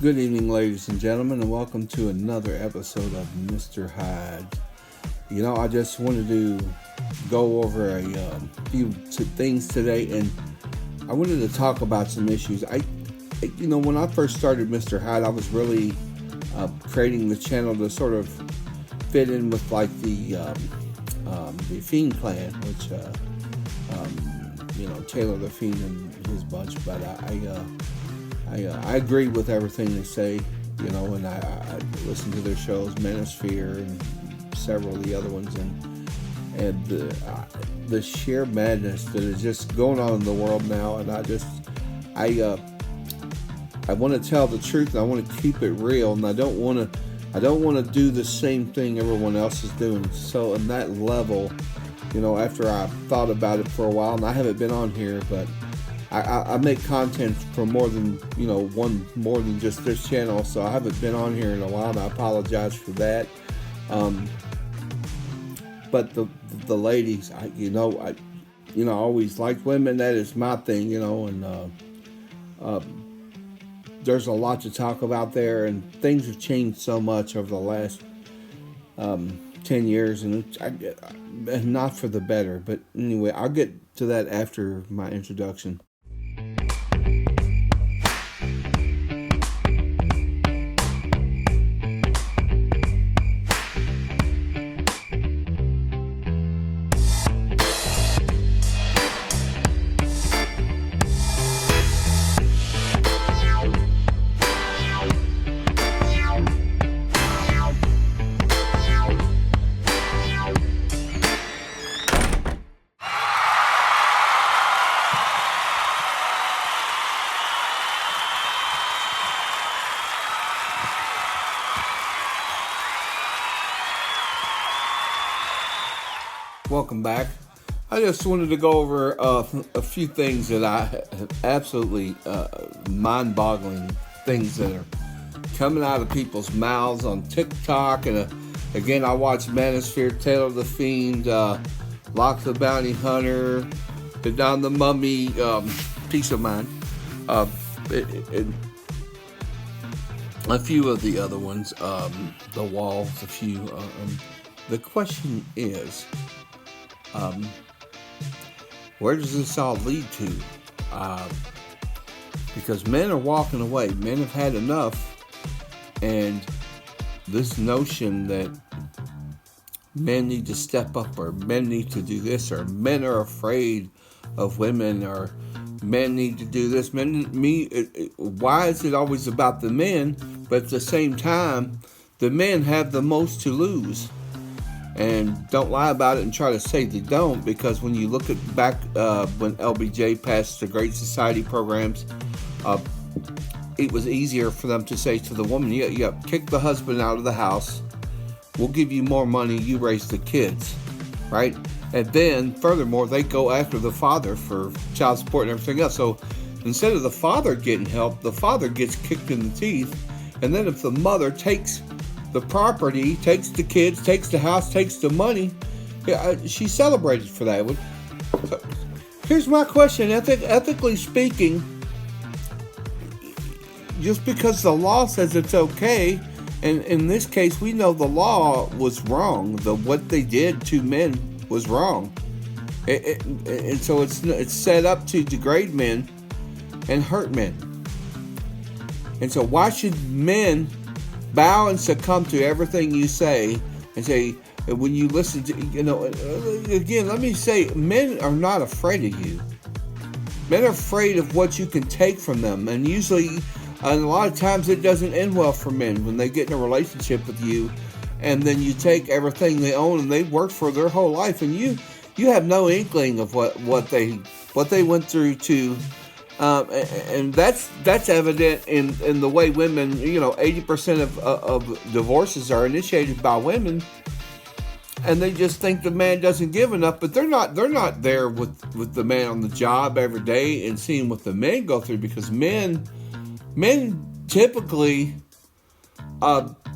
Good evening, ladies and gentlemen, and welcome to another episode of Mr. Hyde. I just wanted to go over a few things today, and I wanted to talk about some issues. When I first started Mr. Hyde, I was really creating the channel to sort of fit in with like the Fiend clan, which Taylor the Fiend and his bunch. But I agree with everything they say, and I listen to their shows, Manosphere and several of the other ones, and the sheer madness that is just going on in the world now. And I want to tell the truth, and I want to keep it real, and I don't want to do the same thing everyone else is doing. So on that level, after I thought about it for a while, and I haven't been on here, but I make content for more than just this channel, so I haven't been on here in a while, and I apologize for that. But the ladies, I always liked women. That is my thing, and there's a lot to talk about there, and things have changed so much over the last 10 years, and not for the better. But anyway, I'll get to that after my introduction. Welcome back. I just wanted to go over a few things that I absolutely mind-boggling things that are coming out of people's mouths on TikTok. And again, I watch Manosphere, Taylor the Fiend, Lock the Bounty Hunter, the Don the Mummy, Peace of Mind, and a few of the other ones, The Walls, a few. The question is, where does this all lead to? Because men are walking away. Men have had enough. And this notion that men need to step up, or men need to do this, or men are afraid of women, or men need to do this. Why is it always about the men? But at the same time, the men have the most to lose. And don't lie about it and try to say they don't, because when you look at back when LBJ passed the Great Society programs, it was easier for them to say to the woman, you kick the husband out of the house, we'll give you more money, you raise the kids, right? And then furthermore, they go after the father for child support and everything else. So instead of the father getting help, the father gets kicked in the teeth. And then if the mother takes the property, takes the kids, takes the house, takes the money, she's celebrated for that. So here's my question. Ethically speaking, just because the law says it's okay, and in this case, we know the law was wrong. What they did to men was wrong. And so it's set up to degrade men and hurt men. And so why should men bow and succumb to everything you say, and say, when you listen to, again, let me say, men are not afraid of you. Men are afraid of what you can take from them. And usually, and a lot of times it doesn't end well for men when they get in a relationship with you, and then you take everything they own and they worked for their whole life, and you have no inkling of what they went through to. And that's evident in the way women, 80% of divorces are initiated by women, and they just think the man doesn't give enough. But they're not there with the man on the job every day and seeing what the men go through, because men typically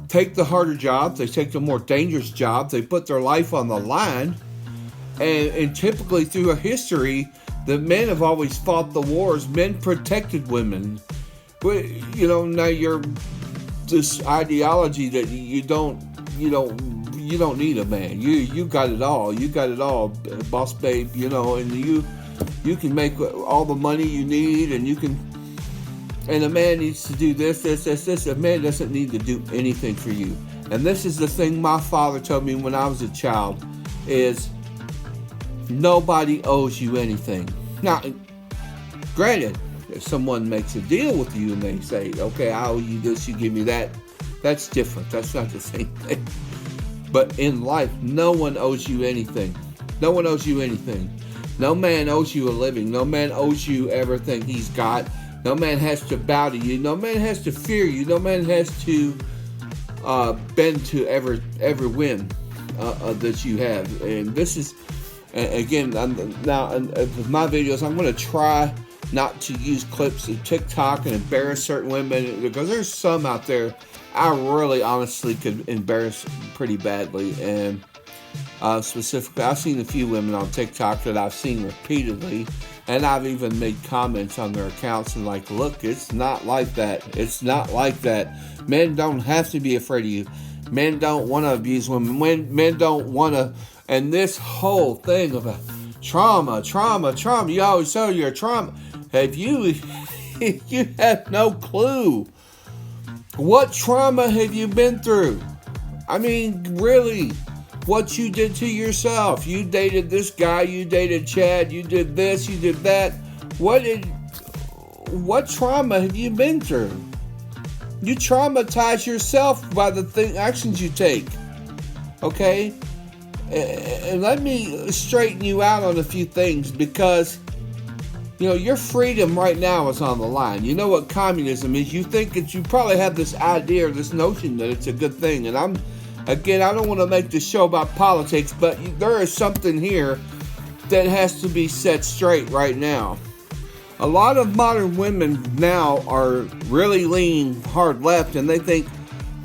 take the harder jobs, they take the more dangerous jobs, they put their life on the line, and typically through a history, the men have always fought the wars. Men protected women. But now you're this ideology that you don't need a man. You got it all. You got it all, boss babe. And you can make all the money you need, and you can. And a man needs to do this. A man doesn't need to do anything for you. And this is the thing my father told me when I was a child: is nobody owes you anything. Now, granted, if someone makes a deal with you and they say, okay, I owe you this, you give me that, that's different. That's not the same thing. But in life, no one owes you anything. No one owes you anything. No man owes you a living. No man owes you everything he's got. No man has to bow to you. No man has to fear you. No man has to bend to every whim that you have. And this is, again, now with my videos, I'm going to try not to use clips of TikTok and embarrass certain women, because there's some out there I really honestly could embarrass pretty badly. And specifically, I've seen a few women on TikTok that I've seen repeatedly, and I've even made comments on their accounts and like, look, it's not like that. It's not like that. Men don't have to be afraid of you. Men don't want to abuse women. Men don't want to. And this whole thing about trauma. You always say you're trauma. You have no clue. What trauma have you been through? I mean, really, what you did to yourself. You dated this guy, you dated Chad, you did this, you did that. What trauma have you been through? You traumatize yourself by the actions you take. Okay? And let me straighten you out on a few things, because your freedom right now is on the line. You know what communism is. You think that you probably have this idea or this notion that it's a good thing. And I don't want to make this show about politics, but there is something here that has to be set straight right now. A lot of modern women now are really leaning hard left, and they think,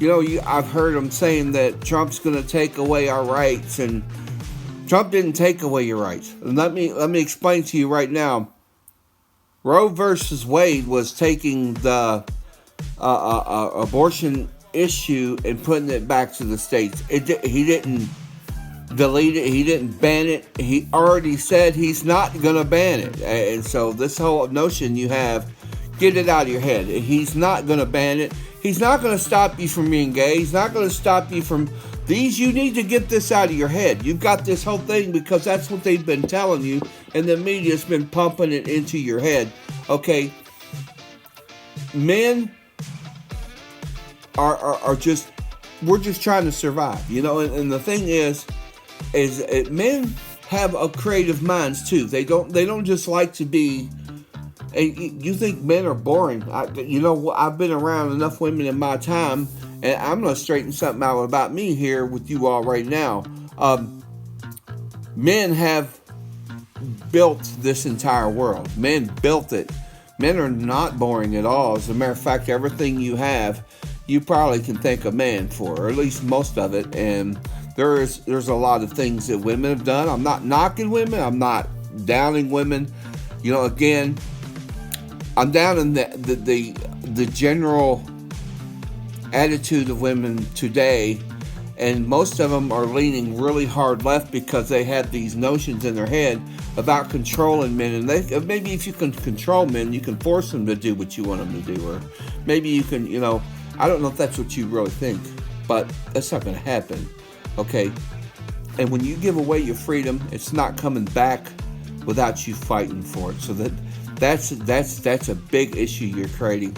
I've heard them saying that Trump's going to take away our rights, and Trump didn't take away your rights. And let me explain to you right now. Roe versus Wade was taking the abortion issue and putting it back to the states. He didn't delete it. He didn't ban it. He already said he's not going to ban it. And so this whole notion you have, get it out of your head. He's not going to ban it. He's not going to stop you from being gay. He's not going to stop you from these. You need to get this out of your head. You've got this whole thing because that's what they've been telling you, and the media's been pumping it into your head. Okay, men are just, we're just trying to survive, and the thing is men have a creative minds too. They don't just like to be. And you think men are boring? I've been around enough women in my time, and I'm going to straighten something out about me here with you all right now. Men have built this entire world. Men built it. Men are not boring at all. As a matter of fact, everything you have, you probably can thank a man for, or at least most of it. And there's a lot of things that women have done. I'm not knocking women. I'm not downing women. Again, I'm down in the general attitude of women today, and most of them are leaning really hard left because they have these notions in their head about controlling men. And maybe if you can control men, you can force them to do what you want them to do, or maybe you can, I don't know if that's what you really think, but that's not going to happen. Okay, and when you give away your freedom, it's not coming back without you fighting for it. So that's a big issue you're creating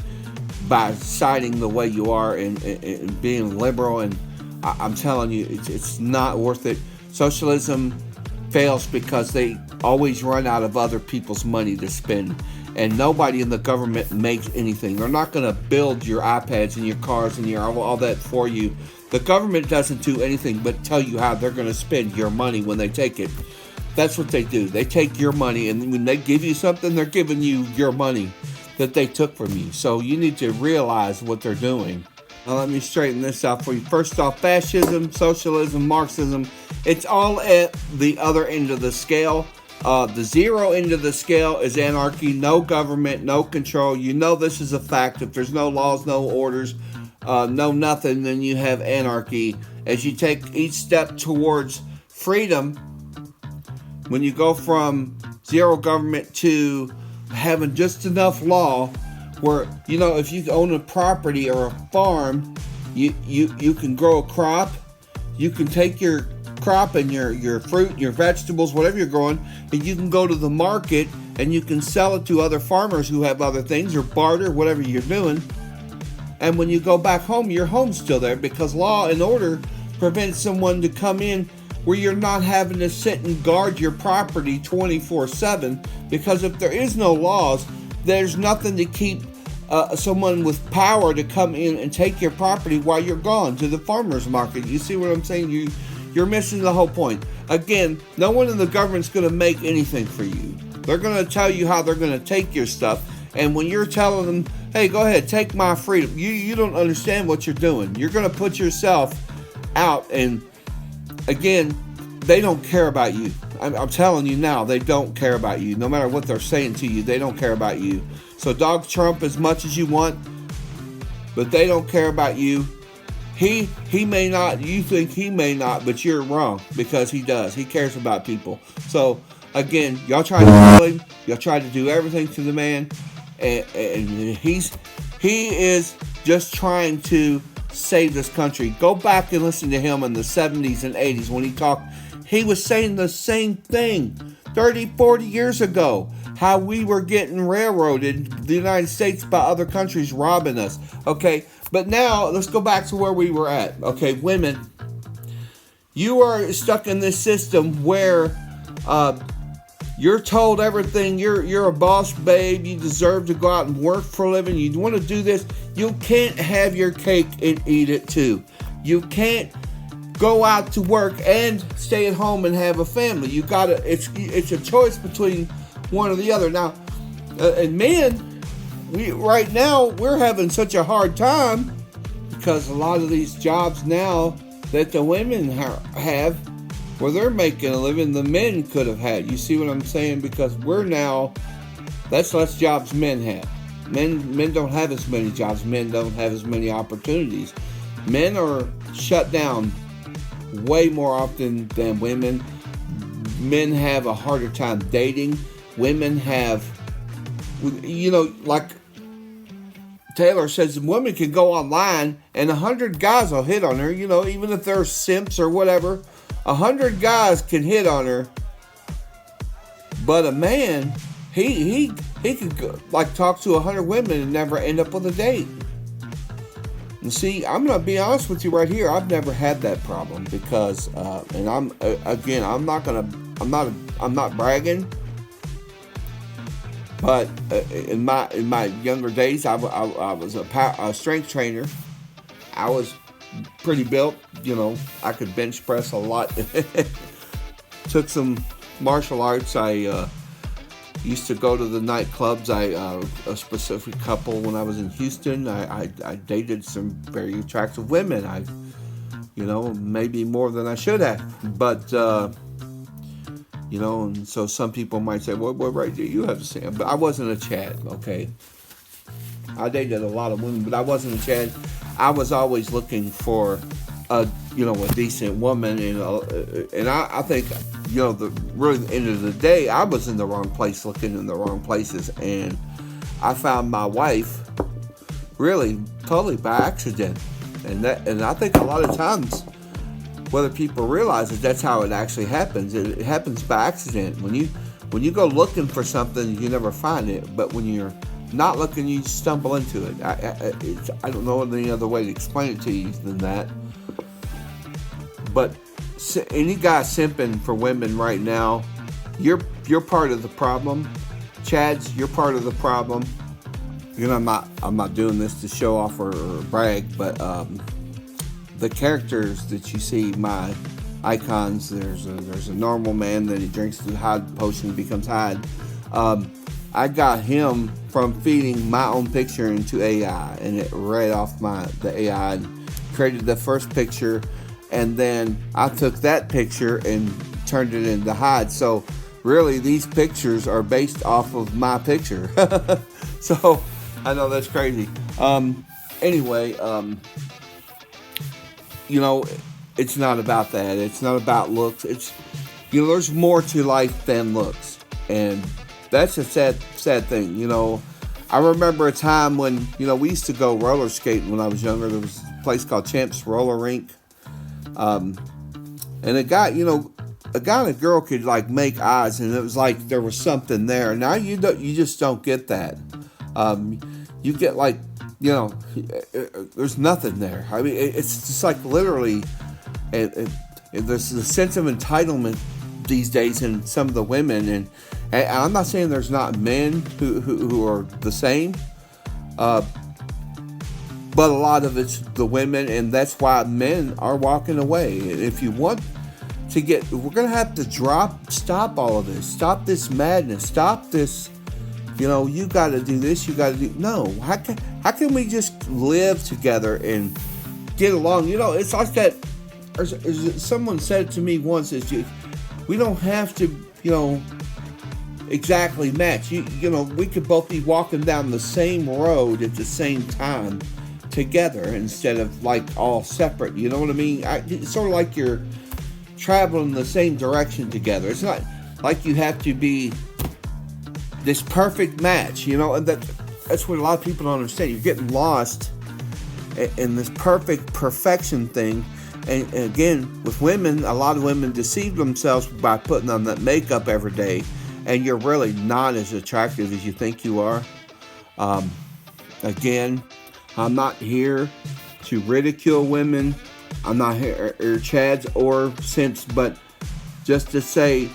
by siding the way you are and being liberal. And I'm telling you, it's not worth it. Socialism fails because they always run out of other people's money to spend, and nobody in the government makes anything. They're not going to build your iPads and your cars and all that for you. The government doesn't do anything but tell you how they're going to spend your money when they take it. That's what they do. They take your money, and when they give you something, they're giving you your money that they took from you. So you need to realize what they're doing. Now let me straighten this out for you. First off, fascism, socialism, Marxism, it's all at the other end of the scale. The zero end of the scale is anarchy, no government, no control. You know this is a fact. If there's no laws, no orders, no nothing, then you have anarchy. As you take each step towards freedom, when you go from zero government to having just enough law where, you know, if you own a property or a farm, you can grow a crop, you can take your crop and your fruit, your vegetables, whatever you're growing, and you can go to the market and you can sell it to other farmers who have other things, or barter, whatever you're doing. And when you go back home, your home's still there, because law and order prevents someone to come in where you're not having to sit and guard your property 24/7, because if there is no laws, there's nothing to keep someone with power to come in and take your property while you're gone to the farmer's market. You see what I'm saying? You're missing the whole point. Again, no one in the government's going to make anything for you. They're going to tell you how they're going to take your stuff. And when you're telling them, hey, go ahead, take my freedom, you don't understand what you're doing. You're going to put yourself out. And again, they don't care about you. I'm telling you now, they don't care about you. No matter what they're saying to you, they don't care about you. So dog Trump as much as you want, but they don't care about you. He may not, you think he may not, but you're wrong, because he does. He cares about people. So again, y'all try to kill him. Y'all try to do everything to the man, and he is just trying to save this country. Go back and listen to him in the 70s and 80s when he talked. He was saying the same thing 30, 40 years ago. How we were getting railroaded, the United States, by other countries robbing us. Okay, but now let's go back to where we were at. Okay, women, you are stuck in this system where you're told everything. You're a boss babe. You deserve to go out and work for a living. You want to do this. You can't have your cake and eat it too. You can't go out to work and stay at home and have a family. You gotta. It's a choice between one or the other. Now, and men, right now we're having such a hard time because a lot of these jobs now that the women have, where they're making a living, the men could have had. You see what I'm saying? Because that's less jobs men have. Men don't have as many jobs. Men don't have as many opportunities. Men are shut down way more often than women. Men have a harder time dating. Women have, like Taylor says, women can go online and 100 guys will hit on her, even if they're simps or whatever. 100 guys can hit on her. But a man, he could go, talk to 100 women and never end up with a date. And see, I'm going to be honest with you right here. I've never had that problem because, and I'm not bragging. But in my younger days, I was a strength trainer. I was pretty built. I could bench press a lot. Took some martial arts. I used to go to the nightclubs. A specific couple when I was in Houston. I dated some very attractive women. Maybe more than I should have. But and so some people might say, what right do you have to say? But I wasn't a Chad, okay? I dated a lot of women, but I wasn't a Chad. I was always looking for a decent woman, and I think, really the end of the day, I was in the wrong place, looking in the wrong places, and I found my wife really totally by accident, and I think a lot of times, whether people realize it, that's how it actually happens. It happens by accident. When you go looking for something, you never find it. But when you're not looking, you stumble into it. I don't know any other way to explain it to you than that. But any guy simping for women right now, you're part of the problem. Chads, you're part of the problem. I'm not doing this to show off or brag, but the characters that you see, my icons, there's a normal man that he drinks the Hyde potion and becomes Hyde. I got him from feeding my own picture into AI, and it read off the AI and created the first picture, and then I took that picture and turned it into Hyde. So really these pictures are based off of my picture. So I know that's crazy. Anyway, you know, it's not about that. It's not about looks. It's, you know, there's more to life than looks, and that's a sad thing. You know, I remember a time when, you know, we used to go roller skating when I was younger. There was a place called Champs Roller Rink, and a guy and a girl could like make eyes, and it was like there was something there. Now you just don't get that. You get like, you know, there's nothing there. I mean, it's just like literally, there's a sense of entitlement these days in some of the women, and I'm not saying there's not men who are the same, but a lot of it's the women, and that's why men are walking away. If you want to we're gonna have to stop all of this, stop this madness, stop this. You know, you got to do this. You got to do. No, how can we just live together and get along? You know, it's like that. Someone said to me once, we don't have to, you know, exactly match. You know, we could both be walking down the same road at the same time together instead of like all separate. You know what I mean? It's sort of like you're traveling the same direction together. It's not like you have to be this perfect match, you know, and that's what a lot of people don't understand. You're getting lost in this perfection thing. And again, with women, a lot of women deceive themselves by putting on that makeup every day, and you're really not as attractive as you think you are. Again, I'm not here to ridicule women. I'm not here, or chads or simps, but just to say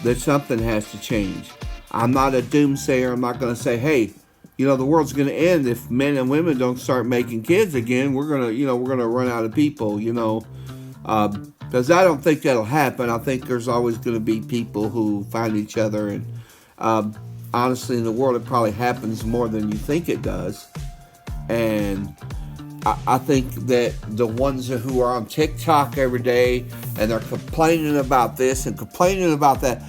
that something has to change. I'm not a doomsayer. I'm not going to say, hey, you know, the world's going to end if men and women don't start making kids again. We're going to run out of people, you know, because I don't think that'll happen. I think there's always going to be people who find each other. And honestly, in the world, it probably happens more than you think it does. And I think that the ones who are on TikTok every day and they're complaining about this and complaining about that,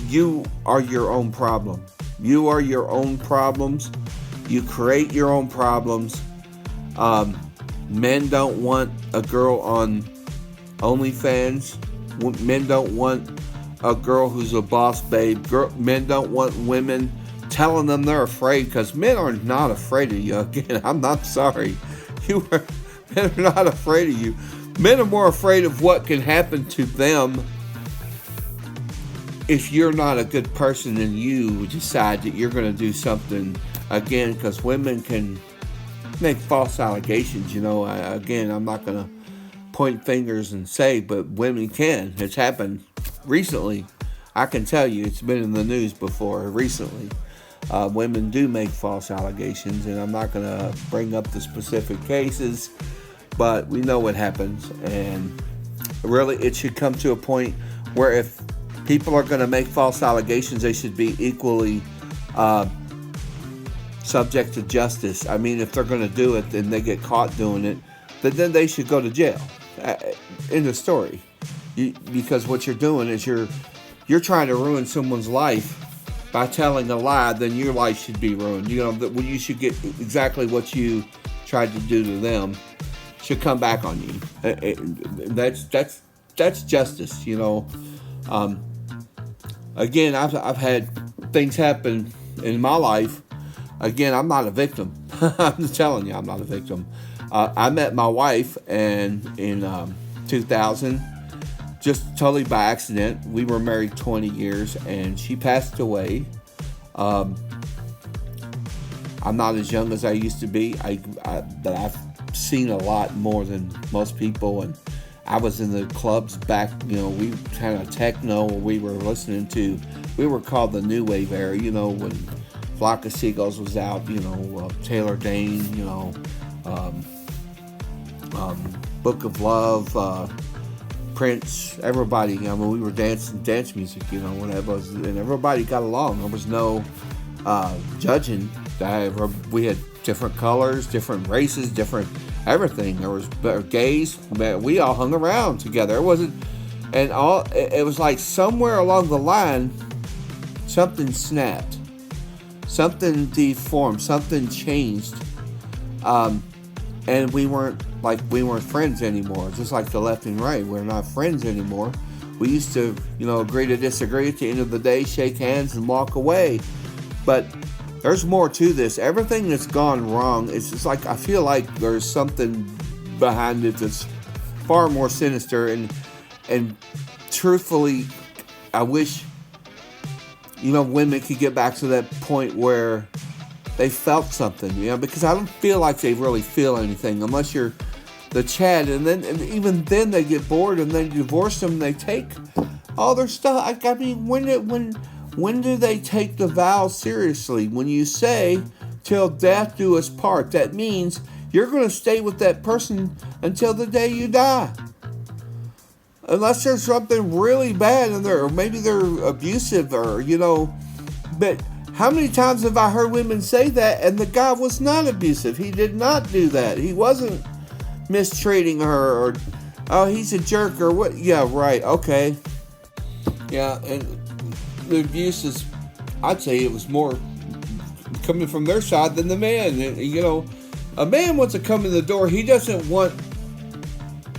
you are your own problem. You are your own problems. You create your own problems. Men don't want a girl on OnlyFans. Men don't want a girl who's a boss babe. Men don't want women telling them they're afraid, because men are not afraid of you. Again, I'm not sorry. Men are not afraid of you. Men are more afraid of what can happen to them if you're not a good person and you decide that you're going to do something. Again, because women can make false allegations, you know. Again, I'm not going to point fingers and say, but women can. It's happened recently. I can tell you, it's been in the news before recently. Women do make false allegations, and I'm not going to bring up the specific cases, but we know what happens. And really, it should come to a point where if people are going to make false allegations, they should be equally subject to justice. I mean, if they're going to do it and they get caught doing it, then they should go to jail. End of story. Because what you're doing is you're trying to ruin someone's life by telling a lie. Then your life should be ruined. You know, that you should get exactly what you tried to do to them should come back on you. That's justice. You know. Again, I've had things happen in my life. Again, I'm not a victim. I'm just telling you, I'm not a victim. I met my wife in 2000, just totally by accident. We were married 20 years, and she passed away. I'm not as young as I used to be. But I've seen a lot more than most people, and I was in the clubs back, you know, we kind of techno, we were listening to, we were called the New Wave era, you know, when Flock of Seagulls was out, you know, Taylor Dane, you know, Book of Love, Prince, everybody. I mean, we were dancing dance music, you know, whatever, and everybody got along. There was no judging. We had different colors, different races, different everything. There was gays. We all hung around together. It And it was like somewhere along the line, something snapped, something deformed, something changed, and we weren't friends anymore. Just like the left and right, we're not friends anymore. We used to, agree to disagree. At the end of the day, shake hands and walk away. But there's more to this. Everything that's gone wrong, it's just like I feel like there's something behind it that's far more sinister. And truthfully, I wish women could get back to that point where they felt something, because I don't feel like they really feel anything unless you're the Chad, and even then they get bored and they divorce them and they take all their stuff. I mean, when do they take the vows seriously? When you say, till death do us part, that means you're going to stay with that person until the day you die. Unless there's something really bad in there, or maybe they're abusive, but how many times have I heard women say that and the guy was not abusive? He did not do that. He wasn't mistreating her, or, oh, he's a jerk, or what? Yeah, right, okay. Yeah, and the abuse is, I'd say it was more coming from their side than the man. A man wants to come in the door, he doesn't want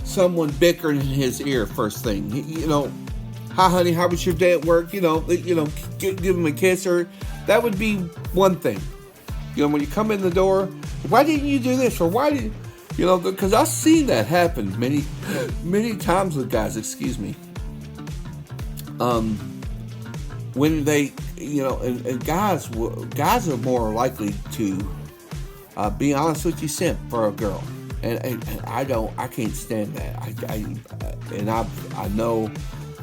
someone bickering in his ear first thing. Hi honey, how was your day at work? Give him a kiss, or that would be one thing. When you come in the door, why didn't you do this, or why did because I've seen that happen many times with guys. Excuse me. When they, and guys are more likely to be honest with you, simp for a girl. And I can't stand that. I know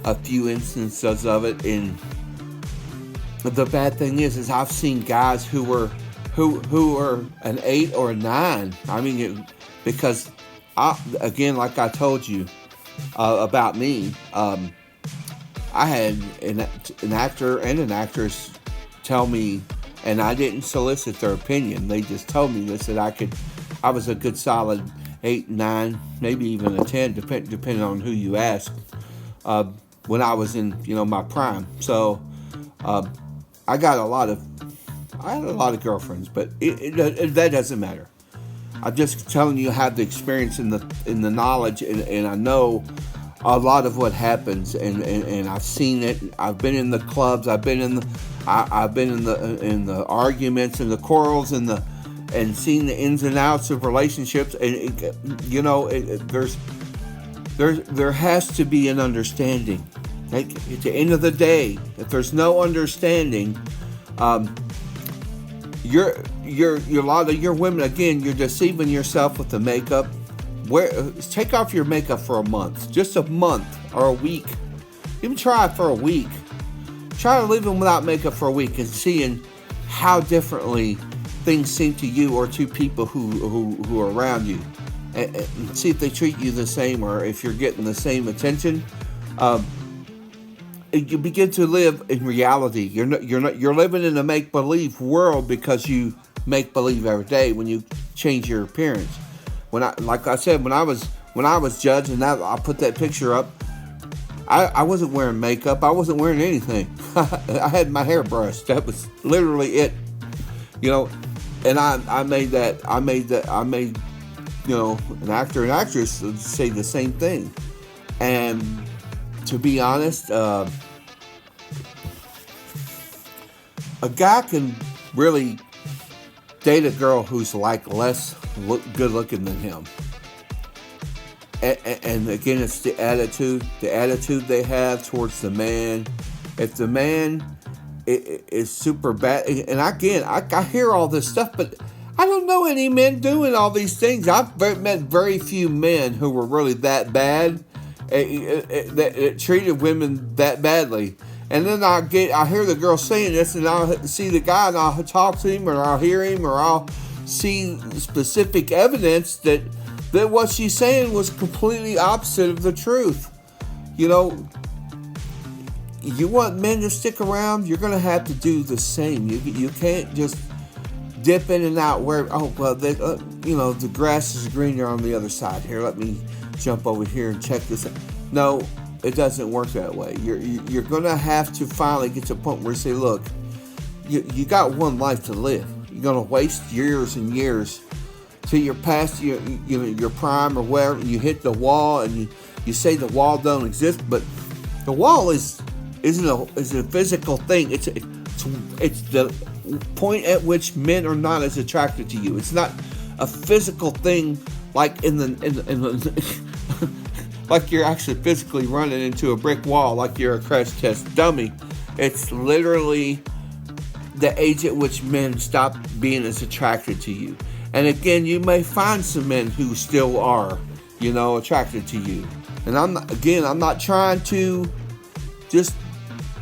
a few instances of it. And the bad thing is I've seen guys who are an 8 or a 9. I mean, because again, like I told you about me, I had an actor and an actress tell me, and I didn't solicit their opinion. They just told me this, that I was a good solid 8, 9, maybe even a 10, depending on who you ask, when I was in, my prime. So, I had a lot of girlfriends, but that doesn't matter. I'm just telling you, I have the experience in the knowledge, and I know a lot of what happens, and I've seen it. I've been in the clubs. I've been in the arguments and the quarrels and seen the ins and outs of relationships. And there has to be an understanding. Like, at the end of the day, if there's no understanding, you're a lot of your women, again, you're deceiving yourself with the makeup. Take off your makeup for a month, just a month or a week. Even try it for a week. Try living without makeup for a week and seeing how differently things seem to you or to people who are around you, and see if they treat you the same, or if you're getting the same attention. You begin to live in reality. You're living in a make-believe world because you make believe every day when you change your appearance. Like I said, when I was judged, and I put that picture up, I wasn't wearing makeup. I wasn't wearing anything. I had my hair brushed. That was literally it. And I made an actor and actress say the same thing. And to be honest, a guy can really date a girl who's less good looking than him. And again, it's the attitude they have towards the man. If the man is super bad, and again, I hear all this stuff, but I don't know any men doing all these things. I've met very few men who were really that bad, that treated women that badly. And then I hear the girl saying this, and I'll see the guy, and I'll talk to him, or I'll hear him, or I'll see specific evidence that what she's saying was completely opposite of the truth. You want men to stick around, you're going to have to do the same. You can't just dip in and out where, the grass is greener on the other side. Here, let me jump over here and check this out. No, it doesn't work that way. You're going to have to finally get to a point where you say, look, you got one life to live. You're going to waste years and years till you're past your prime or whatever. You hit the wall and you say the wall don't exist, but the wall isn't a physical thing. It's the point at which men are not as attracted to you. It's not a physical thing like in the like you're actually physically running into a brick wall like you're a crash test dummy. It's literally the age at which men stop being as attracted to you. And again, you may find some men who still are, attracted to you. And I'm not trying to just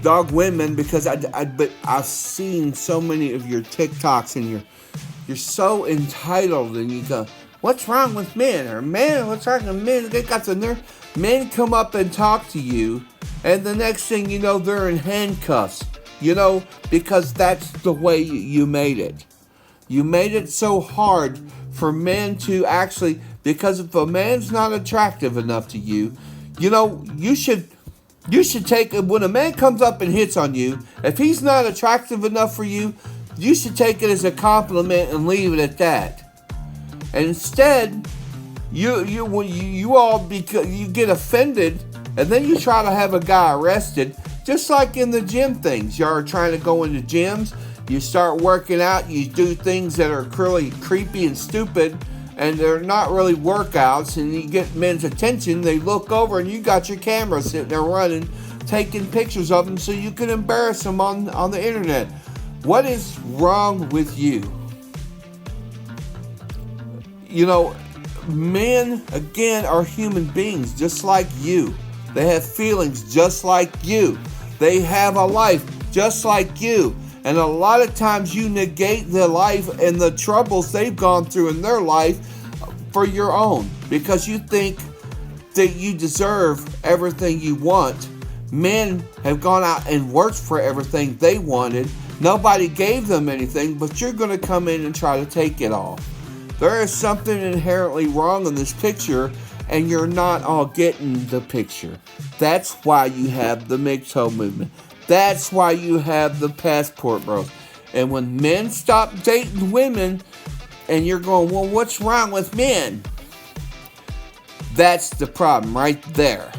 dog women, because but I've seen so many of your TikToks and you're so entitled, and you go, what's wrong with men? Or man, what's wrong with men? They got the nerve. Men come up and talk to you, and the next thing you know, they're in handcuffs. Because that's the way you made it. You made it so hard for men to actually, because if a man's not attractive enough to you, you should take, when a man comes up and hits on you, if he's not attractive enough for you, you should take it as a compliment and leave it at that. And instead, you all you get offended, and then you try to have a guy arrested, just like in the gym things. Y'all are trying to go into gyms, you start working out, you do things that are really creepy and stupid, and they're not really workouts, and you get men's attention. They look over, and you got your camera sitting there running, taking pictures of them so you can embarrass them on the internet. What is wrong with you? Men, again, are human beings just like you. They have feelings just like you. They have a life just like you. And a lot of times you negate the life and the troubles they've gone through in their life for your own, because you think that you deserve everything you want. Men have gone out and worked for everything they wanted. Nobody gave them anything, but you're going to come in and try to take it all. There is something inherently wrong in this picture, and you're not all getting the picture. That's why you have the MGTOW movement. That's why you have the passport bros. And when men stop dating women, and you're going, well, what's wrong with men? That's the problem right there.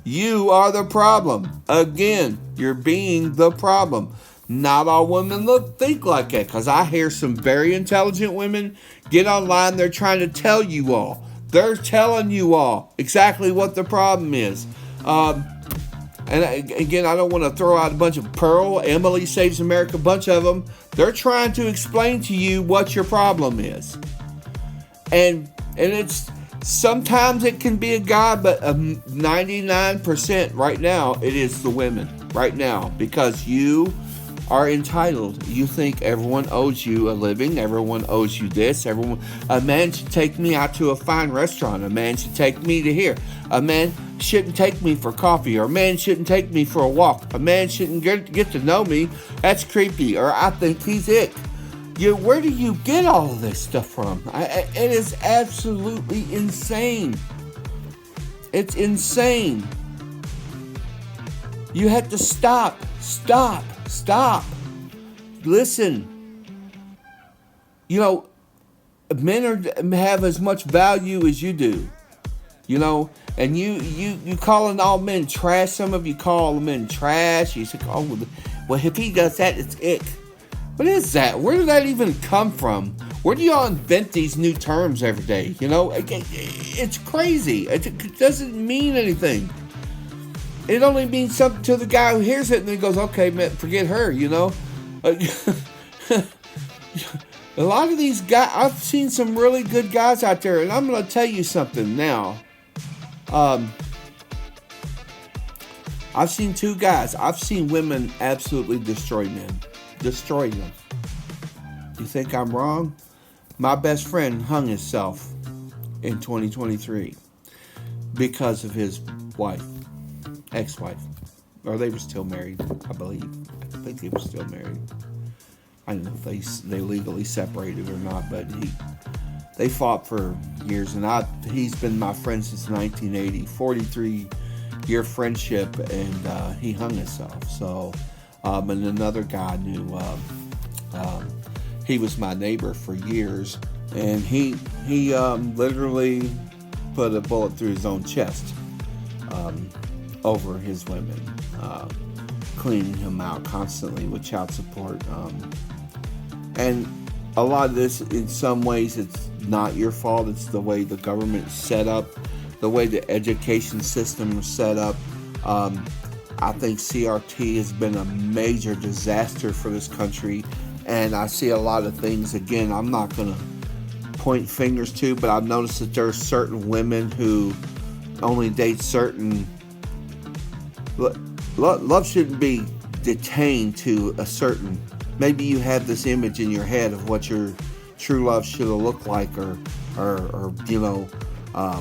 You are the problem. Again, you're being the problem. Not all women think like that, because I hear some very intelligent women get online. They're trying to tell you all. They're telling you all exactly what the problem is. And again, I don't want to throw out a bunch of Pearl, Emily Saves America, a bunch of them. They're trying to explain to you what your problem is. And it's, sometimes it can be a guy, but 99% right now, it is the women right now, because you are entitled. You think everyone owes you a living. Everyone owes you this. A man should take me out to a fine restaurant. A man should take me to here. A man shouldn't take me for coffee. Or a man shouldn't take me for a walk. A man shouldn't get to know me. That's creepy. Or I think he's it. Where do you get all of this stuff from? It is absolutely insane. It's insane. You have to stop. Listen. Men have as much value as you do. And you calling all men trash. Some of you call men trash. You say, oh, well, if he does that, it's ick. What is that? Where did that even come from? Where do y'all invent these new terms every day? It's crazy. It doesn't mean anything. It only means something to the guy who hears it and then goes, okay, man, forget her, A lot of these guys, I've seen some really good guys out there, and I'm going to tell you something now. I've seen two guys. I've seen women absolutely destroy men. Destroy them. You think I'm wrong? My best friend hung himself in 2023 because of his wife. Ex-wife, or they were still married, I believe. I think they were still married. I don't know if they legally separated or not, but they fought for years, and he's been my friend since 1980, 43-year friendship, and he hung himself. So, and another guy knew, he was my neighbor for years, and he literally put a bullet through his own chest over his women, cleaning him out constantly with child support. And a lot of this, in some ways, it's not your fault. It's the way the government's set up, the way the education system is set up. I think CRT has been a major disaster for this country, and I see a lot of things. Again, I'm not going to point fingers to, but I've noticed that there are certain women who only date certain. Love shouldn't be detained to a certain. Maybe you have this image in your head of what your true love should have looked like, or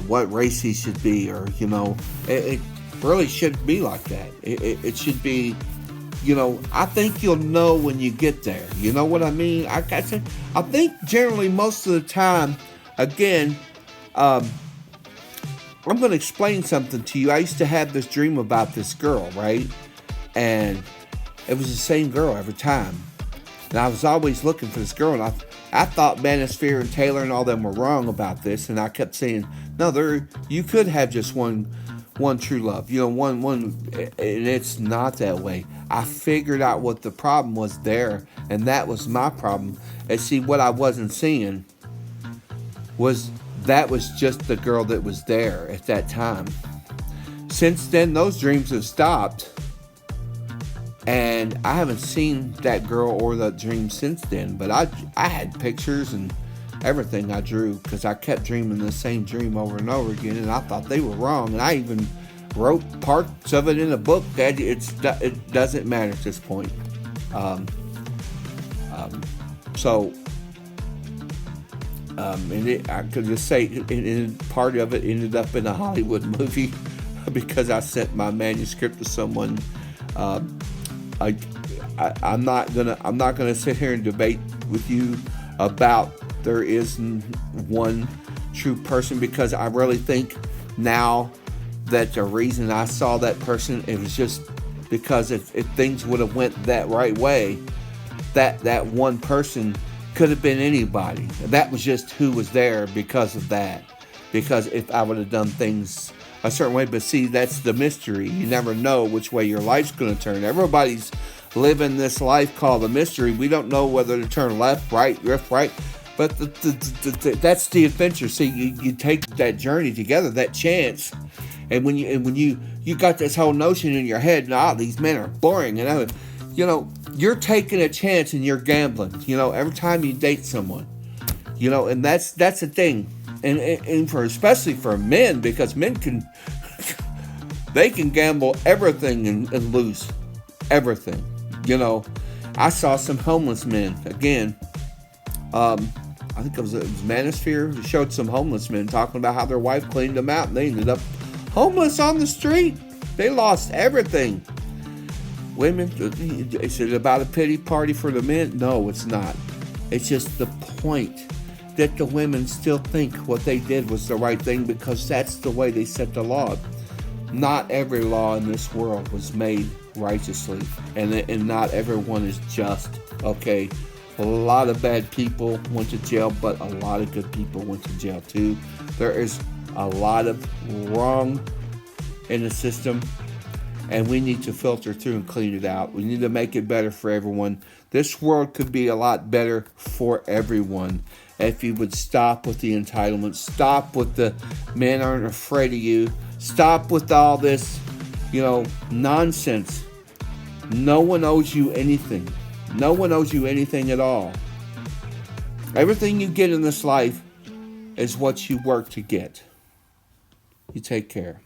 what race he should be, or it really shouldn't be like that. It should be, I think you'll know when you get there. You know what I mean? I think generally most of the time, again, I'm going to explain something to you. I used to have this dream about this girl, right? And it was the same girl every time. And I was always looking for this girl, and I thought Manosphere and Taylor and all them were wrong about this, and I kept saying, no, you could have just one true love, one, and it's not that way. I figured out what the problem was there, and that was my problem. And see, what I wasn't seeing was that was just the girl that was there at that time. Since then, those dreams have stopped. And I haven't seen that girl or that dream since then. But I had pictures and everything I drew, because I kept dreaming the same dream over and over again, and I thought they were wrong. And I even wrote parts of it in a book. That it doesn't matter at this point. And I could just say part of it ended up in a Hollywood movie because I sent my manuscript to someone. I'm not gonna sit here and debate with you about there isn't one true person, because I really think now that the reason I saw that person, it was just because if things would have went that right way, that one person could have been anybody. That was just who was there because of that. Because if I would have done things a certain way, but see, that's the mystery. You never know which way your life's going to turn. Everybody's living this life called a mystery. We don't know whether to turn left, right, but that's the adventure. See, you take that journey together, that chance, and when you got this whole notion in your head, these men are boring, and you're taking a chance and you're gambling. Every time you date someone, and that's the thing. And especially for men, because men can gamble everything and lose everything. I saw some homeless men again. I think it was Manosphere who showed some homeless men talking about how their wife cleaned them out, and they ended up homeless on the street. They lost everything. Women, is it about a pity party for the men? No, it's not. It's just the point that the women still think what they did was the right thing, because that's the way they set the law. Not every law in this world was made righteously, and not everyone is just. Okay, a lot of bad people went to jail, but a lot of good people went to jail too. There is a lot of wrong in the system, and we need to filter through and clean it out. We need to make it better for everyone. This world could be a lot better for everyone if you would stop with the entitlement, stop with the men aren't afraid of you, stop with all this, nonsense. No one owes you anything. No one owes you anything at all. Everything you get in this life is what you work to get. You take care.